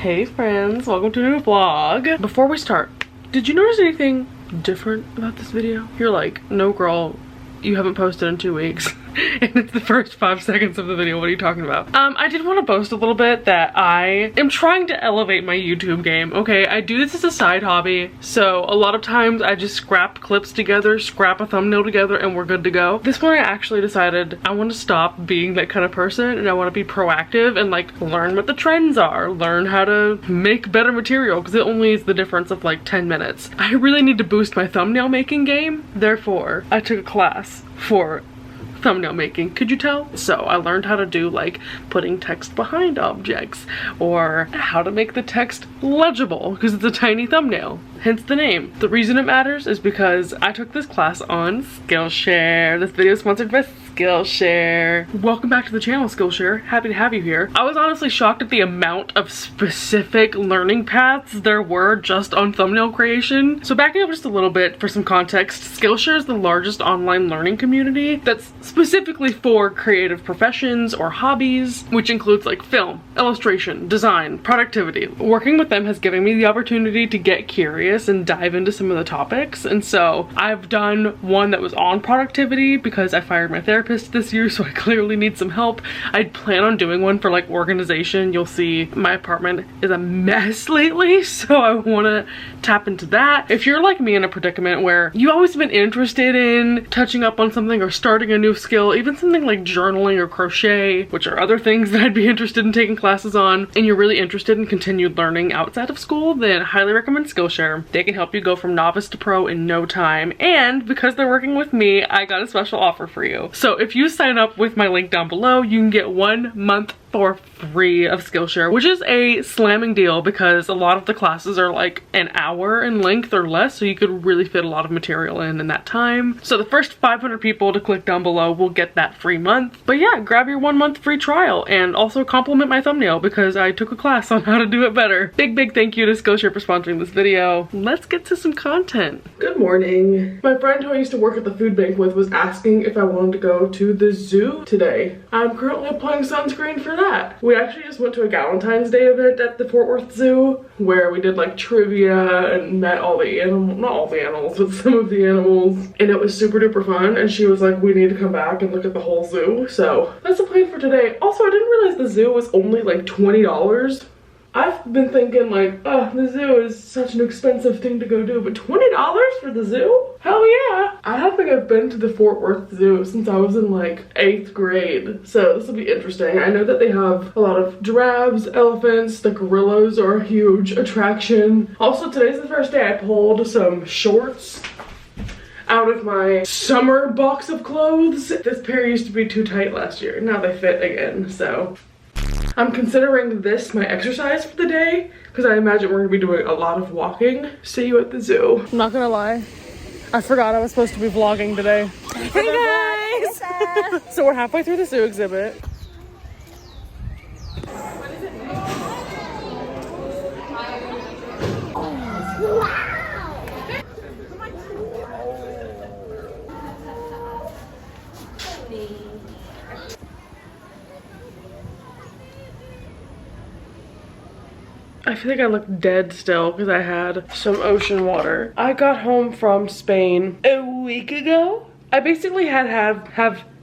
Hey friends, welcome to a new vlog. Before we start, did you notice anything different about this video? You're like, no girl, you haven't posted in 2 weeks. And it's the first 5 seconds of the video. What are you talking about? I did want to boast a little bit that I am trying to elevate my YouTube game. Okay, I do this as a side hobby, so a lot of times I just scrap clips together, scrap a thumbnail together, and we're good to go. This one I actually decided I want to stop being that kind of person, and I want to be proactive and like learn what the trends are, learn how to make better material, because it only is the difference of like 10 minutes. I really need to boost my thumbnail making game. Therefore, I took a class for thumbnail making. Could you tell? So I learned how to do like putting text behind objects, or how to make the text legible because it's a tiny thumbnail, hence the name. The reason it matters is because I took this class on Skillshare. This video is sponsored by Skillshare. Welcome back to the channel, Skillshare. Happy to have you here. I was honestly shocked at the amount of specific learning paths there were just on thumbnail creation. So backing up just a little bit for some context, Skillshare is the largest online learning community that's specifically for creative professions or hobbies, which includes like film, illustration, design, productivity. Working with them has given me the opportunity to get curious and dive into some of the topics. And so I've done one that was on productivity because I fired my therapist this year, so I clearly need some help. I plan on doing one for like organization. You'll see my apartment is a mess lately, so I want to tap into that. If you're like me in a predicament where you've always been interested in touching up on something or starting a new skill, even something like journaling or crochet, which are other things that I'd be interested in taking classes on, and you're really interested in continued learning outside of school, then I highly recommend Skillshare. They can help you go from novice to pro in no time, and because they're working with me, I got a special offer for you. So if you sign up with my link down below, you can get 1 month for free of Skillshare, which is a slamming deal because a lot of the classes are like an hour in length or less, so you could really fit a lot of material in that time. So the first 500 people to click down below will get that free month. But yeah, grab your 1 month free trial and also compliment my thumbnail because I took a class on how to do it better. Big thank you to Skillshare for sponsoring this video. Let's get to some content. Good morning. My friend who I used to work at the food bank with was asking if I wanted to go to the zoo today. I'm currently applying sunscreen for that. We actually just went to a Valentine's Day event at the Fort Worth Zoo where we did like trivia and met all the animals, not all the animals, but some of the animals, and it was super duper fun. And she was like, we need to come back and look at the whole zoo. So that's the plan for today. Also, I didn't realize the zoo was only like $20. I've been thinking like, oh, the zoo is such an expensive thing to go do, but $20 for the zoo? Hell yeah. I don't think I've been to the Fort Worth Zoo since I was in like 8th grade, so this will be interesting. I know that they have a lot of giraffes, elephants, the gorillas are a huge attraction. Also, today's the first day I pulled some shorts out of my summer box of clothes. This pair used to be too tight last year, now they fit again, so I'm considering this my exercise for the day because I imagine we're gonna be doing a lot of walking. See you at the zoo. I'm not gonna lie, I forgot I was supposed to be vlogging today. Hey guys! So we're halfway through the zoo exhibit. I feel like I look dead still because I had some ocean water. I got home from Spain a week ago. I basically have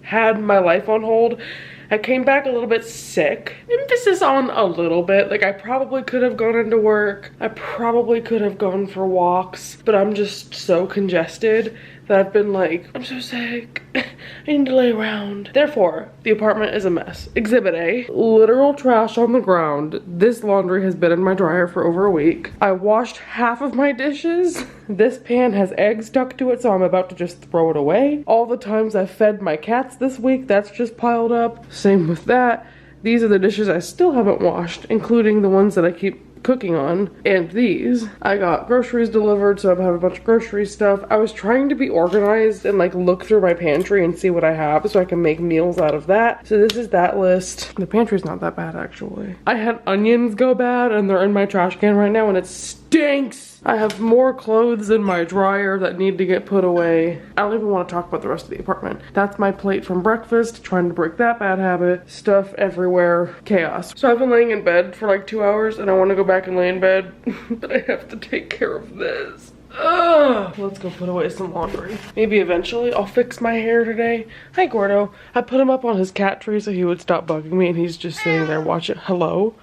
had my life on hold. I came back a little bit sick. Emphasis on a little bit. Like I probably could have gone into work. I probably could have gone for walks, but I'm just so congested that I've been like, I'm so sick. I need to lay around. Therefore, the apartment is a mess. Exhibit A, literal trash on the ground. This laundry has been in my dryer for over a week. I washed half of my dishes. This pan has eggs stuck to it, so I'm about to just throw it away. All the times I've fed my cats this week, that's just piled up. Same with that. These are the dishes I still haven't washed, including the ones that I keep cooking on, and these. I got groceries delivered, so I have a bunch of grocery stuff. I was trying to be organized and like look through my pantry and see what I have so I can make meals out of that. So this is that list. The pantry's not that bad actually. I had onions go bad and they're in my trash can right now and it's stinks. I have more clothes in my dryer that need to get put away. I don't even want to talk about the rest of the apartment. That's my plate from breakfast, trying to break that bad habit. Stuff everywhere, chaos. So I've been laying in bed for like 2 hours and I want to go back and lay in bed, but I have to take care of this. Ugh. Let's go put away some laundry. Maybe eventually I'll fix my hair today. Hi, Gordo. I put him up on his cat tree so he would stop bugging me, and he's just sitting there watching. Hello?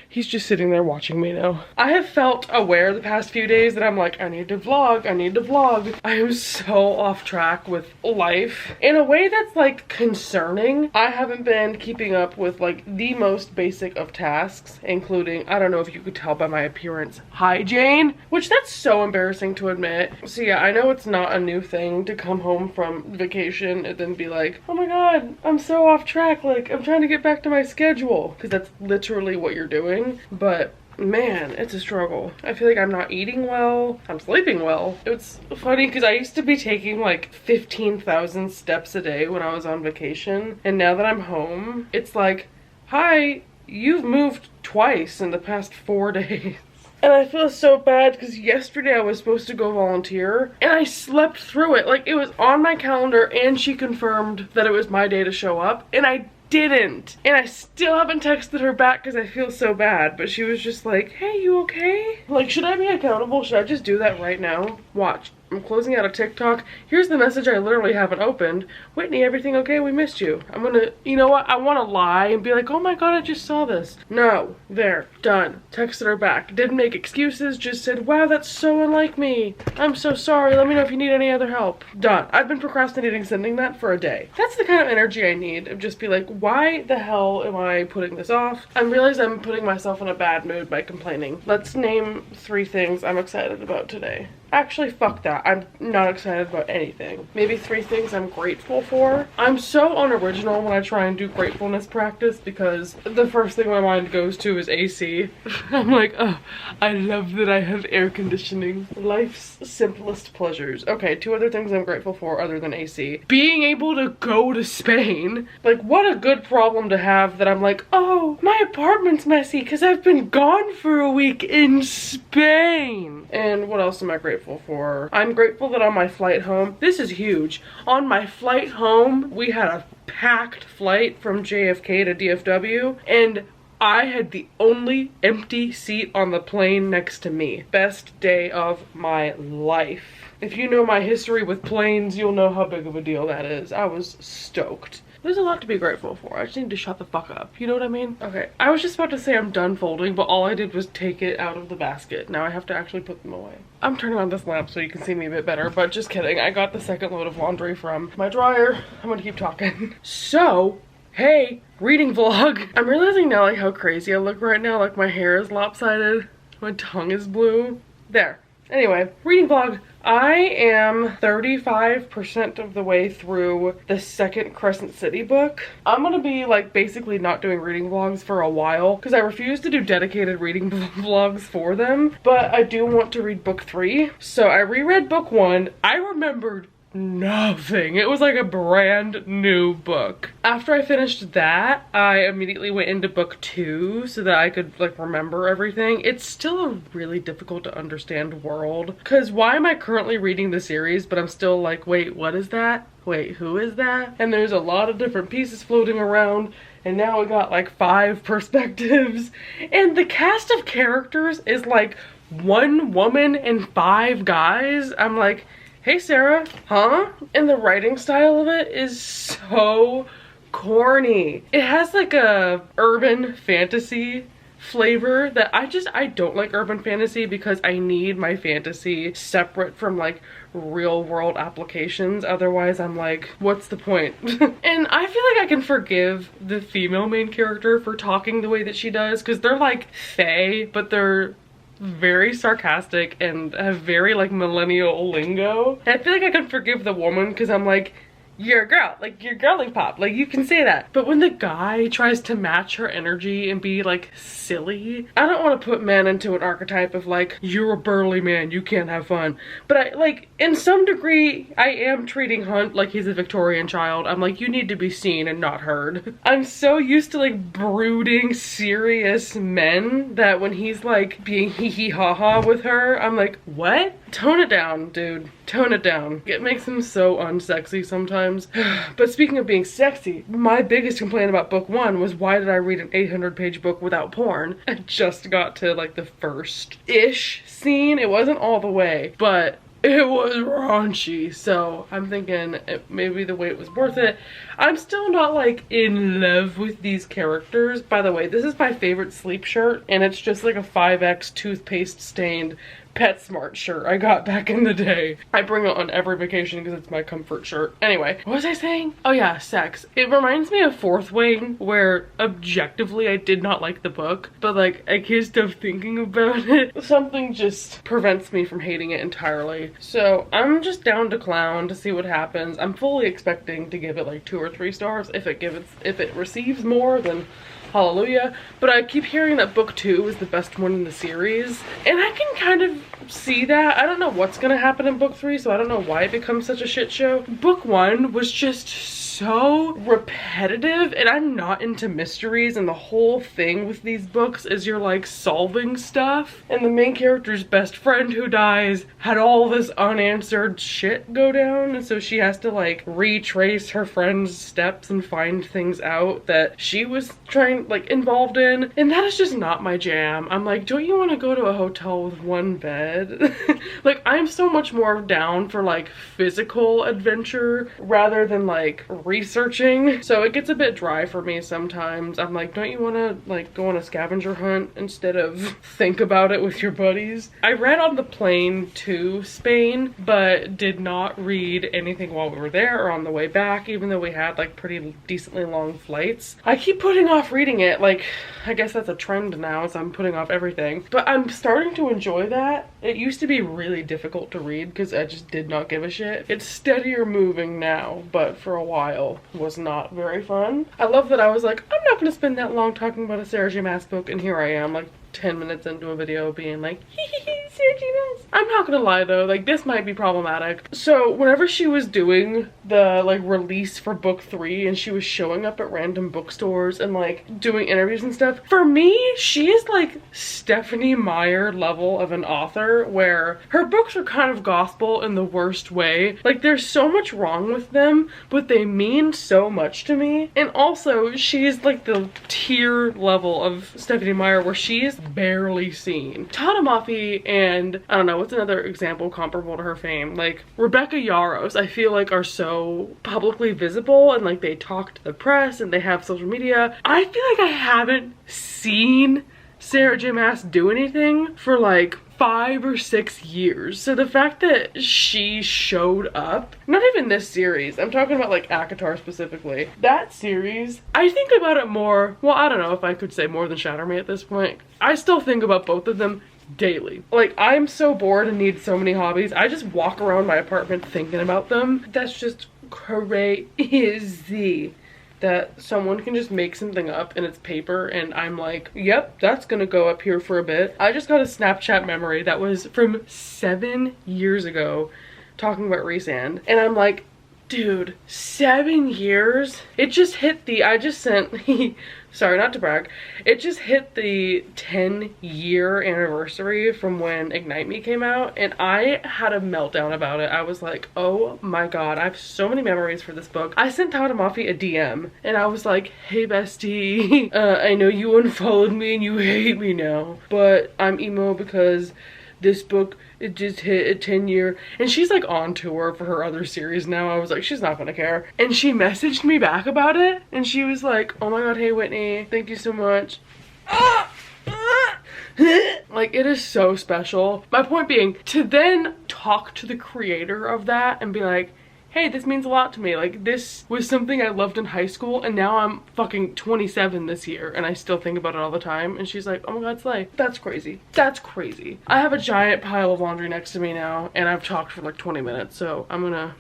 He's just sitting there watching me now. I have felt aware the past few days that I'm like, I need to vlog, I need to vlog. I am so off track with life in a way that's like concerning. I haven't been keeping up with like the most basic of tasks, including, I don't know if you could tell by my appearance, hygiene, which that's so embarrassing to admit. So yeah, I know it's not a new thing to come home from vacation and then be like, oh my god, I'm so off track, like I'm trying to get back to my schedule, because that's literally what you're doing. But man, it's a struggle. I feel like I'm not eating well. I'm sleeping well. It's funny because I used to be taking like 15,000 steps a day when I was on vacation. And now that I'm home, it's like, hi, you've moved twice in the past 4 days. And I feel so bad because yesterday I was supposed to go volunteer and I slept through it. Like, it was on my calendar and she confirmed that it was my day to show up and I didn't. And I still haven't texted her back because I feel so bad. But she was just like, hey, you okay? Like, should I be accountable? Should I just do that right now? Watch. I'm closing out a TikTok. Here's the message I literally haven't opened. Whitney, everything okay? We missed you. I'm gonna, you know what? I want to lie and be like, oh my god, I just saw this. No. There. Done. Texted her back. Didn't make excuses. Just said, wow, that's so unlike me. I'm so sorry. Let me know if you need any other help. Done. I've been procrastinating sending that for a day. That's the kind of energy I need. Of just be like, why the hell am I putting this off? I realize I'm putting myself in a bad mood by complaining. Let's name 3 things I'm excited about today. Actually, fuck that. I'm not excited about anything. Maybe 3 things I'm grateful for. I'm so unoriginal when I try and do gratefulness practice because the first thing my mind goes to is AC. I'm like, oh, I love that I have air conditioning. Life's simplest pleasures. Okay, 2 other things I'm grateful for other than AC. Being able to go to Spain. Like, what a good problem to have that I'm like, oh, my apartment's messy because I've been gone for a week in Spain. And what else am I grateful for? I'm grateful that on my flight home, this is huge, on my flight home we had a packed flight from JFK to DFW and I had the only empty seat on the plane next to me. Best day of my life. If you know my history with planes, you'll know how big of a deal that is. I was stoked. There's a lot to be grateful for. I just need to shut the fuck up. You know what I mean? Okay, I was just about to say I'm done folding, but all I did was take it out of the basket. Now I have to actually put them away. I'm turning on this lamp so you can see me a bit better, but just kidding. I got the second load of laundry from my dryer. I'm gonna keep talking. So, hey, reading vlog. I'm realizing now like how crazy I look right now. Like my hair is lopsided. My tongue is blue. There. Anyway, reading vlog. I am 35% of the way through the second Crescent City book. I'm gonna be like basically not doing reading vlogs for a while because I refuse to do dedicated reading vlogs for them, but I do want to read book 3. So I reread book 1. I remembered nothing. It was like a brand new book. After I finished that, I immediately went into book 2 so that I could like remember everything. It's still a really difficult to understand world because why am I currently reading the series but I'm still like, wait, what is that? Wait, who is that? And there's a lot of different pieces floating around and now we got like 5 perspectives and the cast of characters is like 1 woman and 5 guys. I'm like, hey Sarah, huh? And the writing style of it is so corny. It has like a urban fantasy flavor that I don't like urban fantasy because I need my fantasy separate from like real world applications. Otherwise I'm like, what's the point? And I feel like I can forgive the female main character for talking the way that she does because they're like fae, but they're very sarcastic and have very like millennial lingo. And I feel like I can forgive the woman because I'm like, you're a girl, like you're girly pop, like you can say that. But when the guy tries to match her energy and be like silly, I don't want to put men into an archetype of like, you're a burly man, you can't have fun. But I like, in some degree, I am treating Hunt like he's a Victorian child. I'm like, you need to be seen and not heard. I'm so used to like brooding, serious men that when he's like being hee hee ha ha with her, I'm like, what? Tone it down, dude. Tone it down. It makes him so unsexy sometimes. But speaking of being sexy, my biggest complaint about book 1 was, why did I read an 800-page book without porn? I just got to like the first-ish scene. It wasn't all the way, but it was raunchy, so I'm thinking maybe the wait was worth it. I'm still not like in love with these characters. By the way, this is my favorite sleep shirt, and it's just like a 5X toothpaste stained PetSmart shirt I got back in the day. I bring it on every vacation because it's my comfort shirt. Anyway, what was I saying? Oh yeah, sex. It reminds me of Fourth Wing, where objectively I did not like the book, but like I can't stop thinking about it. Something just prevents me from hating it entirely. So I'm just down to clown to see what happens. I'm fully expecting to give it like 2 or 3 stars. If it receives more, then hallelujah. But I keep hearing that book 2 is the best one in the series, and I can kind of see that. I don't know what's gonna happen in book 3, so I don't know why it becomes such a shit show. Book 1 was just so repetitive, and I'm not into mysteries, and the whole thing with these books is you're like solving stuff, and the main character's best friend who dies had all this unanswered shit go down, and so she has to like retrace her friend's steps and find things out that she was trying like involved in, and that is just not my jam. I'm like, don't you want to go to a hotel with 1 bed? Like, I'm so much more down for like physical adventure rather than like researching, so it gets a bit dry for me sometimes. I'm like, don't you want to like go on a scavenger hunt instead of think about it with your buddies? I read on the plane to Spain, but did not read anything while we were there or on the way back, even though we had like pretty decently long flights. I keep putting off reading it. Like, I guess that's a trend now, so I'm putting off everything, but I'm starting to enjoy that. It used to be really difficult to read because I just did not give a shit. It's steadier moving now, but for a while was not very fun. I love that I was like, I'm not gonna spend that long talking about a Sarah J Maas book, and here I am like 10 minutes into a video being like, Sarah J Maas. I'm not gonna lie though, like this might be problematic. So whenever she was doing the like release for book 3 and she was showing up at random bookstores and like doing interviews and stuff, for me, she is like Stephanie Meyer level of an author, where her books are kind of gospel in the worst way. Like, there's so much wrong with them, but they mean so much to me. And also, she's like the tier level of Stephanie Meyer where she is barely seen. Tadamafi and, I don't know, what's another example comparable to her fame? Like, Rebecca Yarros, I feel like are so publicly visible, and like they talk to the press and they have social media. I feel like I haven't seen Sarah J Maas do anything for like 5 or 6 years. So the fact that she showed up, not even this series, I'm talking about like ACOTAR specifically, that series, I think about it more, well, I don't know if I could say more than Shatter Me at this point. I still think about both of them daily. Like, I'm so bored and need so many hobbies, I just walk around my apartment thinking about them. That's just crazy that someone can just make something up and it's paper, and I'm like, yep, that's gonna go up here for a bit. I just got a Snapchat memory that was from 7 years ago talking about Rhysand, and I'm like, dude, 7 years? It just hit the, I just sent, sorry, not to brag, it just hit the 10-year anniversary from when Ignite Me came out, and I had a meltdown about it. I was like, oh my god, I have so many memories for this book. I sent Tadamafi a DM, and I was like, hey bestie, I know you unfollowed me and you hate me now, but I'm emo because this book, it just hit a 10-year, and she's like on tour for her other series now. I was like, she's not gonna care. And she messaged me back about it, and she was like, oh my god, hey Whitney, thank you so much. Like, it is so special. My point being, to then talk to the creator of that and be like, hey, this means a lot to me. Like, this was something I loved in high school, and now I'm fucking 27 this year, and I still think about it all the time. And she's like, oh my god, Slay. That's crazy. That's crazy. I have a giant pile of laundry next to me now, and I've talked for like 20 minutes, so I'm gonna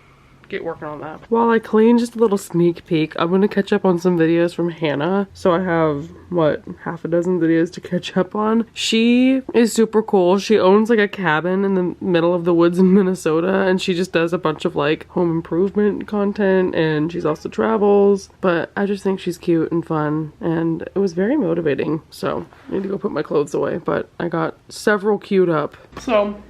get working on that. While I clean, just a little sneak peek, I'm gonna catch up on some videos from Hannah. So I have, what, half a dozen videos to catch up on. She is super cool. She owns like a cabin in the middle of the woods in Minnesota, and she just does a bunch of like home improvement content, and she's also travels. But I just think she's cute and fun, and it was very motivating. So I need to go put my clothes away, but I got several queued up. So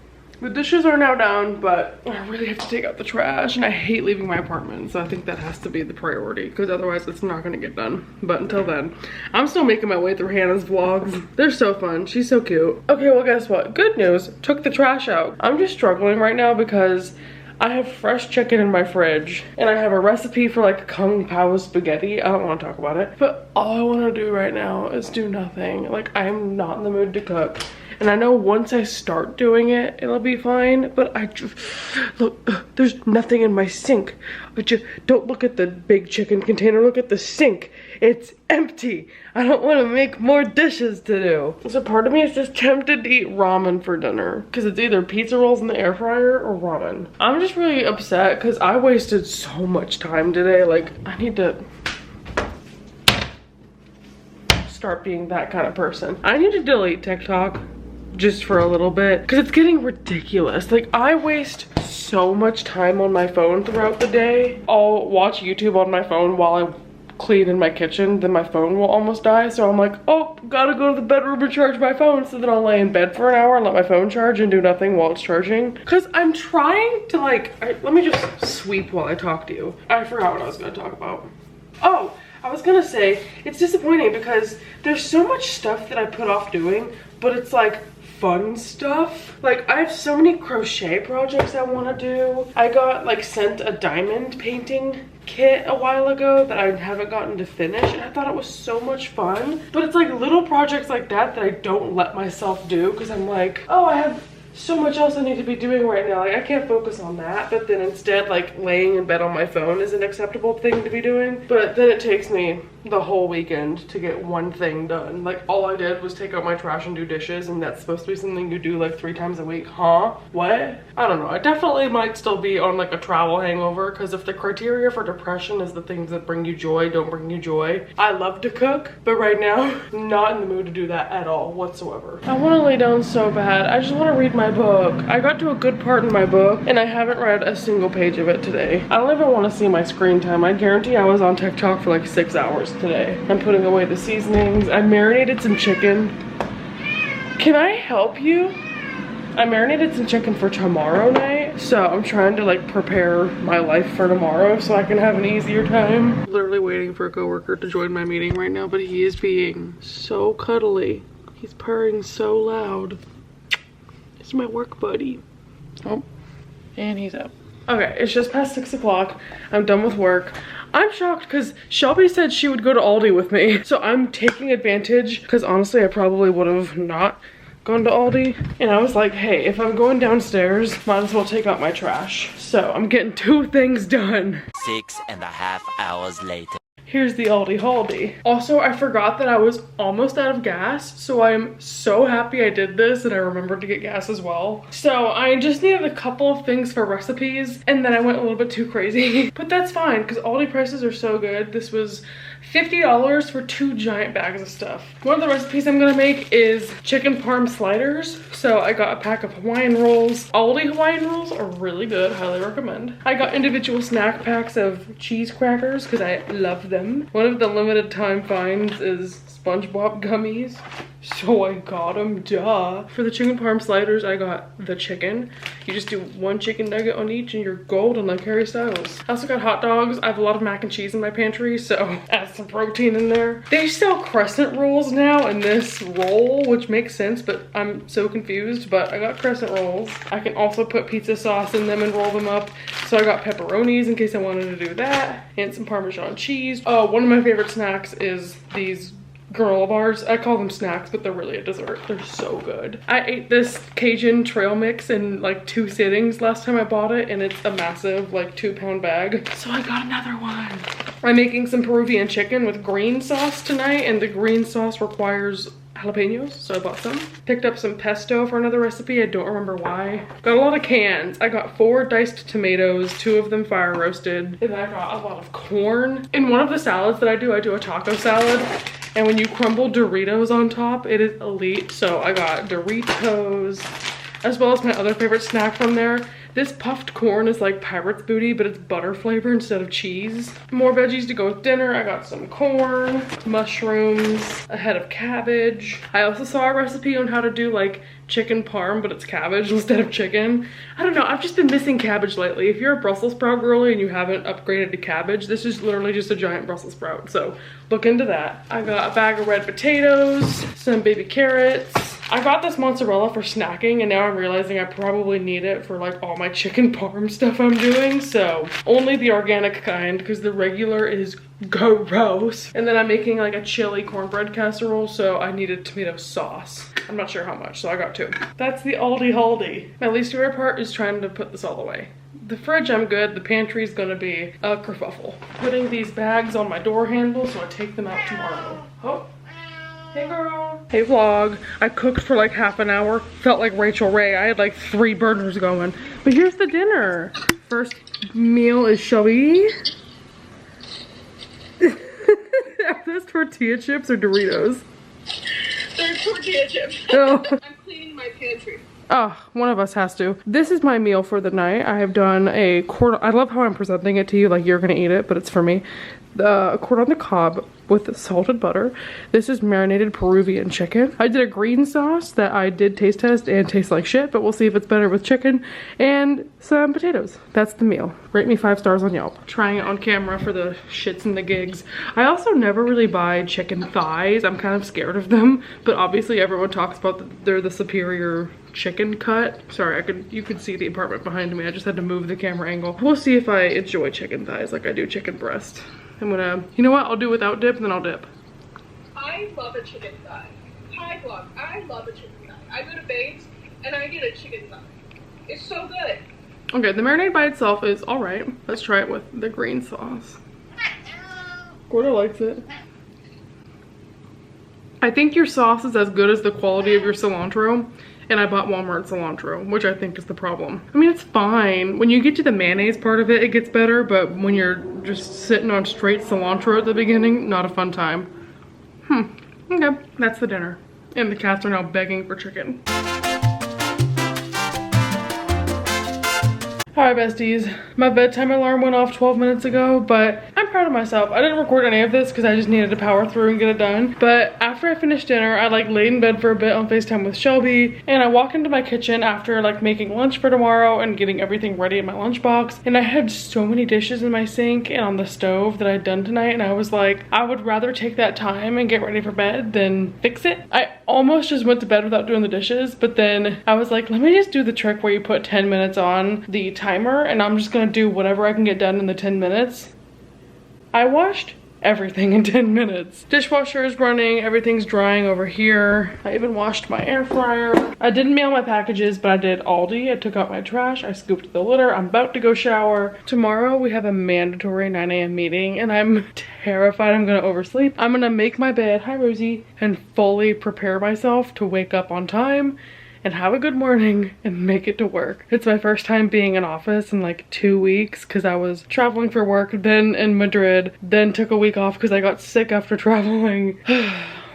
the dishes are now down, but I really have to take out the trash, and I hate leaving my apartment, so I think that has to be the priority, because otherwise it's not gonna get done. But until then, I'm still making my way through Hannah's vlogs. They're so fun. She's so cute. Okay, well, guess what? Good news. Took the trash out. I'm just struggling right now because I have fresh chicken in my fridge, and I have a recipe for like Kung Pao spaghetti. I don't want to talk about it, but all I want to do right now is do nothing. Like, I am not in the mood to cook. And I know once I start doing it, it'll be fine, but I just, look, there's nothing in my sink. But you don't look at the big chicken container, look at the sink. It's empty. I don't want to make more dishes to do. So part of me is just tempted to eat ramen for dinner, because it's either pizza rolls in the air fryer or ramen. I'm just really upset because I wasted so much time today. Like, I need to start being that kind of person. I need to delete TikTok just for a little bit, because it's getting ridiculous. Like, I waste so much time on my phone throughout the day. I'll watch YouTube on my phone while I clean in my kitchen, then my phone will almost die. So I'm like, oh, gotta go to the bedroom and charge my phone. So then I'll lay in bed for an hour and let my phone charge and do nothing while it's charging. Because I'm trying to like, let me just sweep while I talk to you. I forgot what I was gonna talk about. Oh, I was gonna say, it's disappointing because there's so much stuff that I put off doing, but it's like fun stuff. Like, I have so many crochet projects I want to do. I got like sent a diamond painting kit a while ago that I haven't gotten to finish, and I thought it was so much fun. But it's like little projects like that that I don't let myself do because I'm like, oh, I have so much else I need to be doing right now. Like, I can't focus on that. But then instead, like, laying in bed on my phone is an acceptable thing to be doing. But then it takes me the whole weekend to get one thing done. Like, all I did was take out my trash and do dishes, and that's supposed to be something you do like 3 times a week. Huh? What? I don't know. I definitely might still be on like a travel hangover, because if the criteria for depression is the things that bring you joy don't bring you joy, I love to cook, but right now I'm not in the mood to do that at all whatsoever. I want to lay down so bad. I just want to read my book. I got to a good part in my book, and I haven't read a single page of it today. I don't even want to see my screen time. I guarantee I was on TikTok for like 6 hours today. I'm putting away the seasonings. I marinated some chicken. Can I help you? I marinated some chicken for tomorrow night, so I'm trying to like prepare my life for tomorrow so I can have an easier time. Literally waiting for a coworker to join my meeting right now, but he is being so cuddly. He's purring so loud. He's my work buddy. Oh, and he's up. Okay, it's just past 6 o'clock. I'm done with work. I'm shocked because Shelby said she would go to Aldi with me. So I'm taking advantage, because honestly, I probably would have not gone to Aldi. And I was like, hey, if I'm going downstairs, might as well take out my trash. So I'm getting 2 things done. 6.5 hours later. Here's the Aldi Haldi. Also, I forgot that I was almost out of gas, so I'm so happy I did this and I remembered to get gas as well. So I just needed a couple of things for recipes, and then I went a little bit too crazy. But that's fine, because Aldi prices are so good. This was $50 for 2 giant bags of stuff. One of the recipes I'm gonna make is chicken parm sliders. So I got a pack of Hawaiian rolls. Aldi Hawaiian rolls are really good, highly recommend. I got individual snack packs of cheese crackers because I love them. One of the limited time finds is SpongeBob gummies, so I got them, duh. For the chicken parm sliders, I got the chicken. You just do 1 chicken nugget on each and you're golden like Harry Styles. I also got hot dogs. I have a lot of mac and cheese in my pantry, so add some protein in there. They sell crescent rolls now in this roll, which makes sense, but I'm so confused, but I got crescent rolls. I can also put pizza sauce in them and roll them up. So I got pepperonis in case I wanted to do that, and some Parmesan cheese. Oh, one of my favorite snacks is these granola bars. I call them snacks, but they're really a dessert. They're so good. I ate this Cajun trail mix in like 2 sittings last time I bought it, and it's a massive like 2-pound bag. So I got another one. I'm making some Peruvian chicken with green sauce tonight, and the green sauce requires jalapenos, so I bought some. Picked up some pesto for another recipe. I don't remember why. Got a lot of cans. I got 4 diced tomatoes, 2 of them fire roasted. And then I got a lot of corn. In one of the salads that I do a taco salad. And when you crumble Doritos on top, it is elite. So I got Doritos, as well as my other favorite snack from there. This puffed corn is like pirate's booty, but it's butter flavor instead of cheese. More veggies to go with dinner. I got some corn, mushrooms, a head of cabbage. I also saw a recipe on how to do like chicken parm, but it's cabbage instead of chicken. I don't know, I've just been missing cabbage lately. If you're a Brussels sprout girly and you haven't upgraded to cabbage, this is literally just a giant Brussels sprout. So look into that. I got a bag of red potatoes, some baby carrots. I got this mozzarella for snacking, and now I'm realizing I probably need it for like all my chicken parm stuff I'm doing. So only the organic kind, because the regular is gross. And then I'm making like a chili cornbread casserole, so I needed tomato sauce. I'm not sure how much, so I got 2. That's the Aldi Haldi. My least favorite part is trying to put this all away. The fridge, I'm good. The pantry is gonna be a kerfuffle. Putting these bags on my door handle, so I take them out tomorrow. Oh. Hey girl. Hey vlog. I cooked for like half an hour. Felt like Rachel Ray. I had like 3 burners going. But here's the dinner. First meal is Shelby. Are those tortilla chips or Doritos? They're tortilla chips. Oh. I'm cleaning my pantry. Oh, one of us has to. This is my meal for the night. I have done a cordon. I love how I'm presenting it to you like you're gonna eat it, but it's for me. The cordon on the cob with salted butter. This is marinated Peruvian chicken. I did a green sauce that I did taste test and tastes like shit, but we'll see if it's better with chicken, and some potatoes. That's the meal. Rate me 5 stars on Yelp. Trying it on camera for the shits and the gigs. I also never really buy chicken thighs. I'm kind of scared of them, but obviously everyone talks about they're the superior chicken cut. Sorry, you could see the apartment behind me. I just had to move the camera angle. We'll see if I enjoy chicken thighs like I do chicken breast. I'm gonna, you know what? I'll do without dip, and then I'll dip. I love a chicken thigh. Hi vlog, I love a chicken thigh. I go to Bates and I get a chicken thigh. It's so good. Okay, the marinade by itself is all right. Let's try it with the green sauce. Gordo likes it. I think your sauce is as good as the quality of your cilantro. And I bought Walmart cilantro, which I think is the problem. I mean, it's fine. When you get to the mayonnaise part of it, it gets better, but when you're just sitting on straight cilantro at the beginning, not a fun time. Okay, that's the dinner. And the cats are now begging for chicken. Hi besties. My bedtime alarm went off 12 minutes ago, but I'm proud of myself. I didn't record any of this because I just needed to power through and get it done. But after I finished dinner, I like laid in bed for a bit on FaceTime with Shelby, and I walked into my kitchen after like making lunch for tomorrow and getting everything ready in my lunchbox. And I had so many dishes in my sink and on the stove that I'd done tonight, and I was like, I would rather take that time and get ready for bed than fix it. I almost just went to bed without doing the dishes, but then I was like, let me just do the trick where you put 10 minutes on the timer, and I'm just gonna do whatever I can get done in the 10 minutes. I washed everything in 10 minutes. Dishwasher is running, everything's drying over here. I even washed my air fryer. I didn't mail my packages, but I did Aldi. I took out my trash, I scooped the litter. I'm about to go shower. Tomorrow we have a mandatory 9 a.m. meeting, and I'm terrified I'm gonna oversleep. I'm gonna make my bed, hi Rosie, and fully prepare myself to wake up on time and have a good morning and make it to work. It's my first time being in office in like 2 weeks because I was traveling for work, then in Madrid, then took a week off because I got sick after traveling.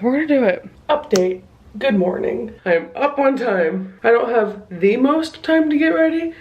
We're gonna do it. Update. Good morning. I am up on time. I don't have the most time to get ready,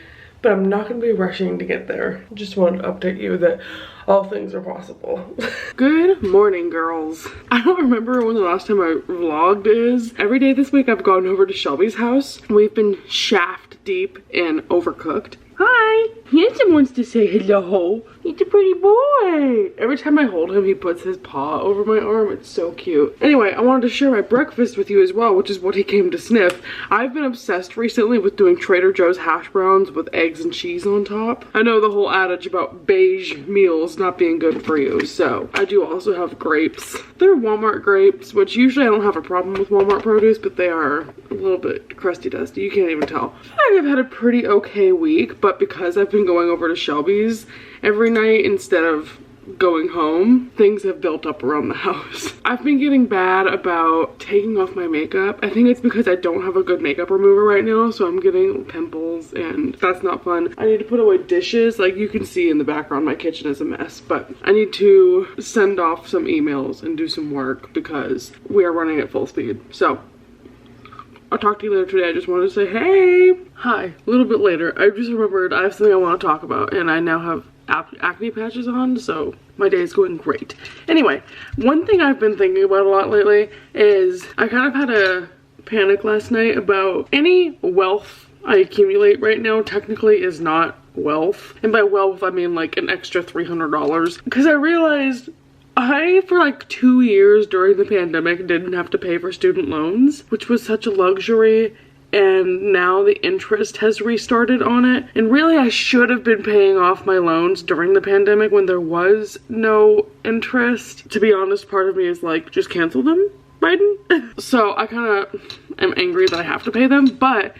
but I'm not gonna be rushing to get there. Just wanted to update you that all things are possible. Good morning, girls. I don't remember when the last time I vlogged is. Every day this week I've gone over to Shelby's house. We've been shaft deep in Overcooked. Hi! Handsome wants to say hello. He's a pretty boy. Every time I hold him, he puts his paw over my arm. It's so cute. Anyway, I wanted to share my breakfast with you as well, which is what he came to sniff. I've been obsessed recently with doing Trader Joe's hash browns with eggs and cheese on top. I know the whole adage about beige meals not being good for you, so I do also have grapes. They're Walmart grapes, which usually I don't have a problem with Walmart produce, but they are a little bit crusty dusty. You can't even tell. I have had a pretty okay week, but because I've been going over to Shelby's every night instead of going home, things have built up around the house. I've been getting bad about taking off my makeup. I think it's because I don't have a good makeup remover right now, so I'm getting pimples and that's not fun. I need to put away dishes. Like you can see in the background, my kitchen is a mess, but I need to send off some emails and do some work because we are running at full speed. So I'll talk to you later today. I just wanted to say, hey! Hi. A little bit later, I just remembered I have something I want to talk about, and I now have acne patches on, so my day is going great. Anyway, one thing I've been thinking about a lot lately is I kind of had a panic last night about any wealth I accumulate right now technically is not wealth. And by wealth, I mean like an extra $300. Because I realized for like 2 years during the pandemic didn't have to pay for student loans, which was such a luxury, and now the interest has restarted on it. And really I should have been paying off my loans during the pandemic when there was no interest. To be honest, part of me is like, just cancel them, Biden. So I kind of am angry that I have to pay them, but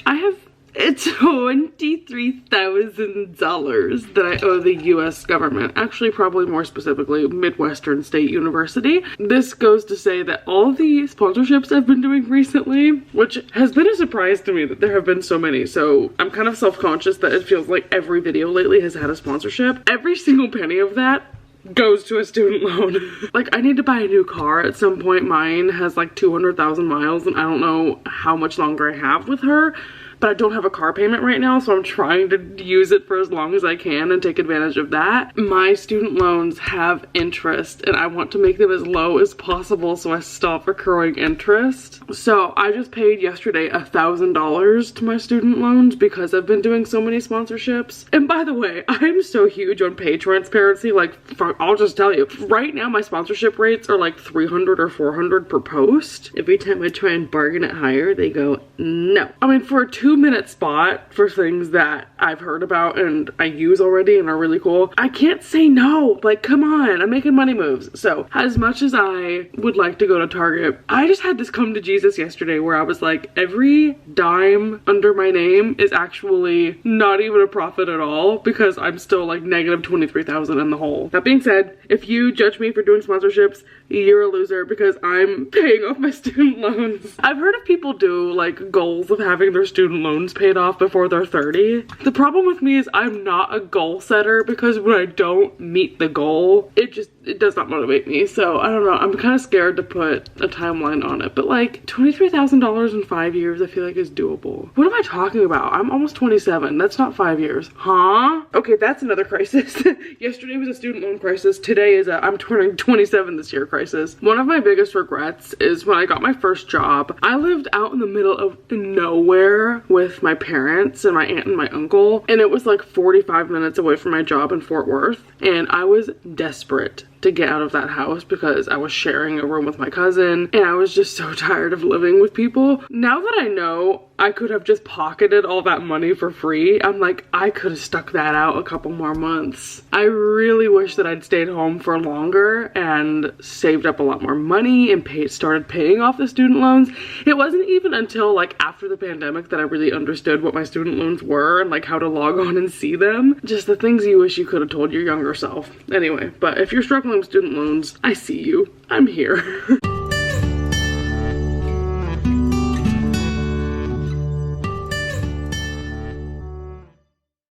I have $23,000 that I owe the US government. Actually, probably more specifically, Midwestern State University. This goes to say that all the sponsorships I've been doing recently, which has been a surprise to me that there have been so many, so I'm kind of self-conscious that it feels like every video lately has had a sponsorship. Every single penny of that goes to a student loan. Like, I need to buy a new car at some point. Mine has like 200,000 miles and I don't know how much longer I have with her, but I don't have a car payment right now, so I'm trying to use it for as long as I can and take advantage of that. My student loans have interest and I want to make them as low as possible so I stop accruing interest. So I just paid yesterday $1,000 to my student loans because I've been doing so many sponsorships. And by the way, I'm so huge on pay transparency. Like, I'll just tell you, right now my sponsorship rates are like $300 or $400 per post. Every time I try and bargain it higher, they go, no. I mean, for a 2-minute spot for things that I've heard about and I use already and are really cool, I can't say no. Like, come on, I'm making money moves. So as much as I would like to go to Target, I just had this come to Jesus yesterday where I was like, every dime under my name is actually not even a profit at all because I'm still like negative 23,000 in the hole. That being said, if you judge me for doing sponsorships, you're a loser because I'm paying off my student loans. I've heard of people do like goals of having their student loans paid off before they're 30. The problem with me is I'm not a goal setter because when I don't meet the goal, it does not motivate me. So I don't know, I'm kind of scared to put a timeline on it, but like $23,000 in 5 years I feel like is doable. What am I talking about? I'm almost 27. That's not 5 years. Huh? Okay, that's another crisis. Yesterday was a student loan crisis. Today is a I'm turning 27 this year crisis. One of my biggest regrets is when I got my first job, I lived out in the middle of nowhere with my parents and my aunt and my uncle, and it was like 45 minutes away from my job in Fort Worth, and I was desperate to get out of that house because I was sharing a room with my cousin and I was just so tired of living with people. Now that I know I could have just pocketed all that money for free, I'm like, I could have stuck that out a couple more months. I really wish that I'd stayed home for longer and saved up a lot more money and started paying off the student loans. It wasn't even until like after the pandemic that I really understood what my student loans were and like how to log on and see them. Just the things you wish you could have told your younger self. Anyway, but if you're struggling with student loans, I see you. I'm here.